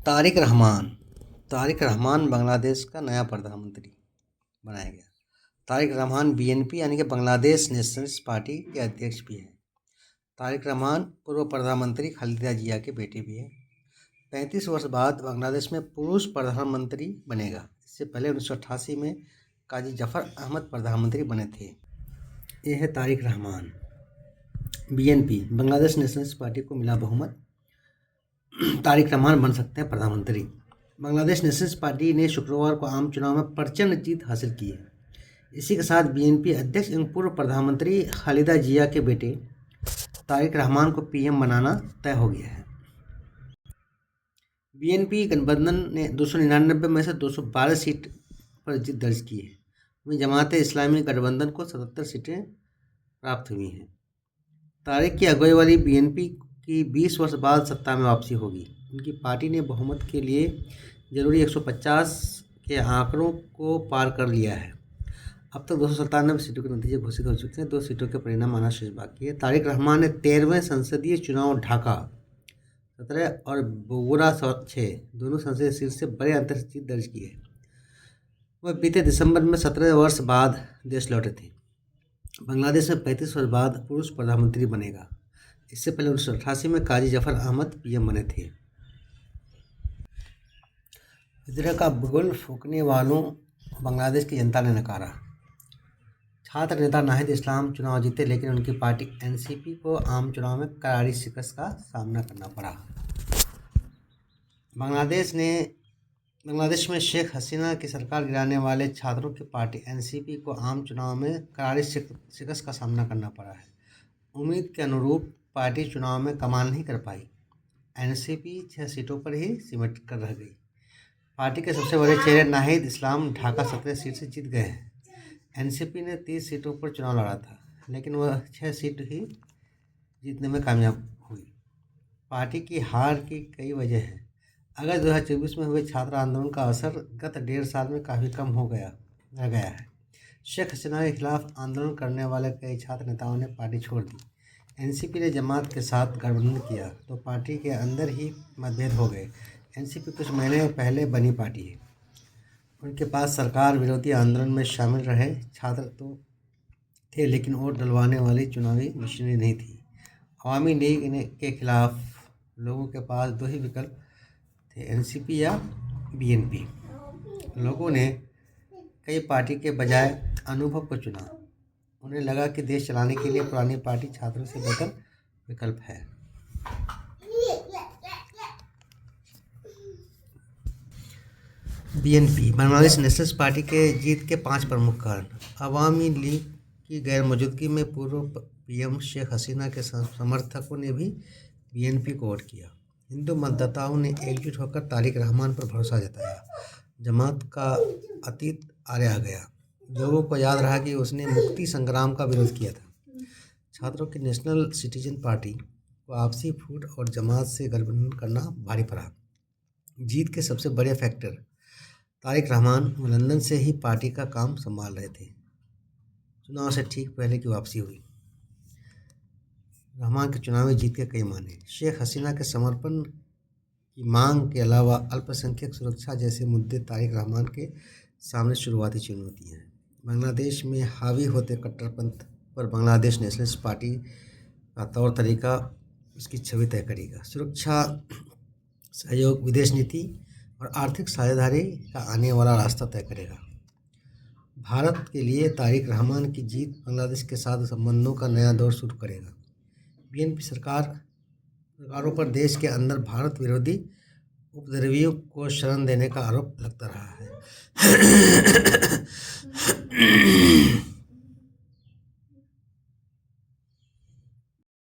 तारिक रहमान। तारिक रहमान बांग्लादेश का नया प्रधानमंत्री बनाया गया। तारिक रहमान बीएनपी यानी कि बांग्लादेश नेशनलिस्ट पार्टी के अध्यक्ष भी हैं। तारिक रहमान पूर्व प्रधानमंत्री खालिदा जिया के बेटे भी हैं। 35 वर्ष बाद बांग्लादेश में पुरुष प्रधानमंत्री बनेगा। इससे पहले 1988 में काजी जफर अहमद प्रधानमंत्री बने थे। ये है Tariq Rahman. BNP Bangladesh nationalist party को मिला बहुमत, तारिक रहमान बन सकते हैं प्रधानमंत्री। बांग्लादेश नेशनलिस्ट पार्टी ने शुक्रवार को आम चुनाव में प्रचंड जीत हासिल की है। इसी के साथ बीएनपी अध्यक्ष एवं पूर्व प्रधानमंत्री खालिदा जिया के बेटे तारिक रहमान को पीएम बनाना तय हो गया है। बीएनपी गठबंधन ने 299 में से 212 सीट पर जीत दर्ज की है। वहीं जमात इस्लामी गठबंधन को 77 सीटें प्राप्त हुई हैं। तारिक की अगुवाई वाली बीएनपी की 20 वर्ष बाद सत्ता में वापसी होगी। उनकी पार्टी ने बहुमत के लिए जरूरी 150 के आंकड़ों को पार कर लिया है। अब तक 297 सीटों के नतीजे घोषित हो चुके हैं। 2 सीटों के परिणाम आना शेष बाकी है। तारिक रहमान ने 13वें संसदीय चुनाव ढाका 17 और बोगोरा 6 दोनों संसदीय सीट से बड़े अंतर से जीत दर्ज की है। वह बीते दिसंबर में 17 वर्ष बाद देश लौटे थे। बांग्लादेश में 35 वर्ष बाद पुरुष प्रधानमंत्री बनेगा। इससे पहले 1988 में काजी जफर अहमद पीएम बने थे। हिजरा का बुगुल फूंकने वालों बांग्लादेश की जनता ने नकारा। छात्र नेता नाहिद इस्लाम चुनाव जीते, लेकिन उनकी पार्टी एनसीपी को आम चुनाव में करारी शिकस्त का सामना करना पड़ा। बांग्लादेश में शेख हसीना की सरकार गिराने वाले छात्रों की पार्टी एनसीपी को आम चुनाव में करारी शिकस्त का सामना करना पड़ा है। उम्मीद के अनुरूप पार्टी चुनाव में कमाल नहीं कर पाई। एनसीपी 6 सीटों पर ही सिमट कर रह गई। पार्टी के सबसे बड़े चेहरे नाहिद इस्लाम ढाका 17 सीट से जीत गए हैं। एनसीपी ने 30 सीटों पर चुनाव लड़ा था, लेकिन वह 6 सीट ही जीतने में कामयाब हुई। पार्टी की हार की कई वजह हैं। अगस्त 2024 में हुए छात्र आंदोलन का असर गत 1.5 साल में काफ़ी कम रह गया है। शेख हसीना के खिलाफ आंदोलन करने वाले कई छात्र नेताओं ने पार्टी छोड़ दी। एनसीपी ने जमात के साथ गठबंधन किया तो पार्टी के अंदर ही मतभेद हो गए। एनसीपी कुछ महीने पहले बनी पार्टी है। उनके पास सरकार विरोधी आंदोलन में शामिल रहे छात्र तो थे, लेकिन वोट डलवाने वाली चुनावी मशीनरी नहीं थी। अवामी लीग के खिलाफ लोगों के पास 2 ही विकल्प थे, एनसीपी या बीएनपी। लोगों ने कई पार्टी के बजाय अनुभव को चुना। उन्हें लगा कि देश चलाने के लिए पुरानी पार्टी छात्रों से बेहतर विकल्प है। बीएनपी बांग्लादेश नेशनलिस्ट पार्टी के जीत के 5 प्रमुख कारण। अवामी लीग की गैर मौजूदगी में पूर्व पीएम शेख हसीना के समर्थकों ने भी बीएनपी को वोट किया। हिंदू मतदाताओं ने एकजुट होकर तारिक रहमान पर भरोसा जताया। जमात का अतीत आड़े आ गया। लोगों को याद रहा कि उसने मुक्ति संग्राम का विरोध किया था। छात्रों की नेशनल सिटीजन पार्टी को आपसी फूट और जमात से गठबंधन करना भारी पड़ा। जीत के सबसे बड़े फैक्टर तारिक रहमान लंदन से ही पार्टी का काम संभाल रहे थे। चुनाव से ठीक पहले की वापसी हुई। रहमान के चुनावी जीत के कई मायने। शेख हसीना के समर्पण की मांग के अलावा अल्पसंख्यक सुरक्षा जैसे मुद्दे तारिक रहमान के सामने शुरुआती चुनौती हैं। बांग्लादेश में हावी होते कट्टरपंथ पर बांग्लादेश नेशनलिस्ट पार्टी का तौर तरीका उसकी छवि तय करेगा। सुरक्षा, सहयोग, विदेश नीति और आर्थिक साझेदारी का आने वाला रास्ता तय करेगा। भारत के लिए तारिक रहमान की जीत बांग्लादेश के साथ संबंधों का नया दौर शुरू करेगा। बीएनपी सरकारों पर देश के अंदर भारत विरोधी उपद्रवियों को शरण देने का आरोप लगता रहा है।